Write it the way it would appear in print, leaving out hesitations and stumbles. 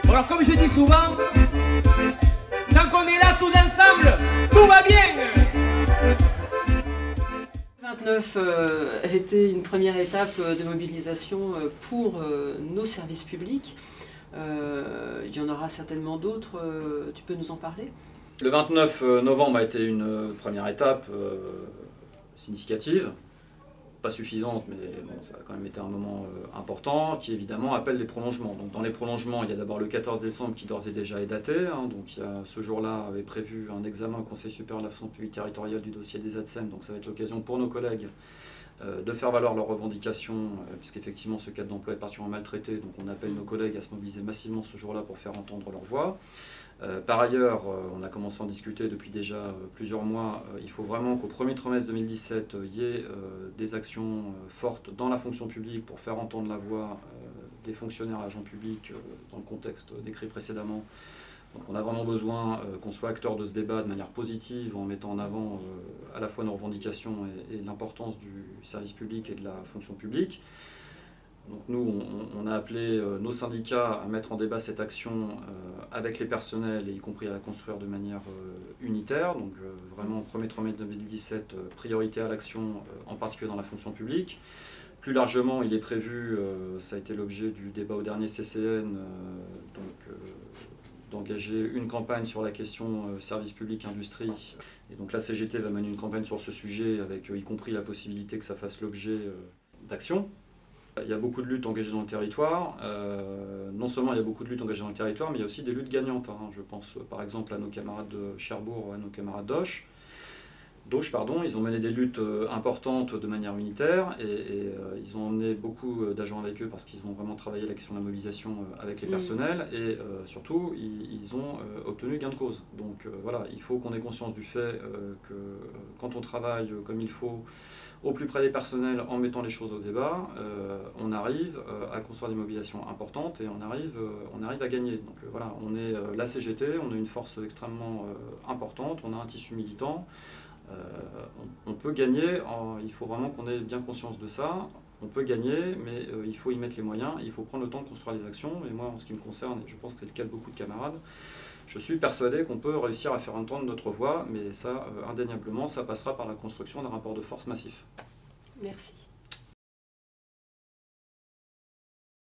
Alors comme je dis souvent, tant qu'on est là tous ensemble, tout va bien. 29 était une première étape de mobilisation pour nos services publics. Il y en aura certainement d'autres, tu peux nous en parler? Le 29 novembre a été une première étape significative, pas suffisante, mais bon, ça a quand même été un moment important, qui évidemment appelle des prolongements. Donc, dans les prolongements, il y a d'abord le 14 décembre qui d'ores et déjà est daté. Donc il y a, ce jour-là avait prévu un examen au Conseil supérieur de la fonction publique territoriale du dossier des ATSEM, donc ça va être l'occasion pour nos collègues de faire valoir leurs revendications, puisqu'effectivement ce cadre d'emploi est particulièrement maltraité, donc on appelle nos collègues à se mobiliser massivement ce jour-là pour faire entendre leur voix. Par ailleurs, on a commencé à en discuter depuis déjà plusieurs mois. Il faut vraiment qu'au premier trimestre 2017, il y ait des actions fortes dans la fonction publique pour faire entendre la voix des fonctionnaires et agents publics dans le contexte décrit précédemment. Donc on a vraiment besoin qu'on soit acteur de ce débat de manière positive en mettant en avant à la fois nos revendications et l'importance du service public et de la fonction publique. Donc nous, on a appelé nos syndicats à mettre en débat cette action avec les personnels, et y compris à la construire de manière unitaire. Donc vraiment, premier trimestre 2017, priorité à l'action, en particulier dans la fonction publique. Plus largement, il est prévu, ça a été l'objet du débat au dernier CCN, d'engager une campagne sur la question service public industrie. Et donc la CGT va mener une campagne sur ce sujet, avec y compris la possibilité que ça fasse l'objet d'actions. Il y a beaucoup de luttes engagées dans le territoire. Non seulement il y a beaucoup de luttes engagées dans le territoire, mais il y a aussi des luttes gagnantes. Je pense par exemple à nos camarades de Cherbourg, à nos camarades d'Auch. Ils ont mené des luttes importantes de manière unitaire et ils ont emmené beaucoup d'agents avec eux parce qu'ils ont vraiment travaillé la question de la mobilisation avec les personnels et surtout ils ont obtenu gain de cause. Donc voilà, il faut qu'on ait conscience du fait que quand on travaille comme il faut au plus près des personnels en mettant les choses au débat, on arrive à construire des mobilisations importantes et on arrive à gagner. Donc voilà, on est la CGT, on a une force extrêmement importante, on a un tissu militant. On peut gagner, il faut vraiment qu'on ait bien conscience de ça. On peut gagner, mais il faut y mettre les moyens, il faut prendre le temps de construire les actions. Et moi, en ce qui me concerne, et je pense que c'est le cas de beaucoup de camarades, je suis persuadé qu'on peut réussir à faire entendre notre voix, mais ça, indéniablement, ça passera par la construction d'un rapport de force massif. Merci.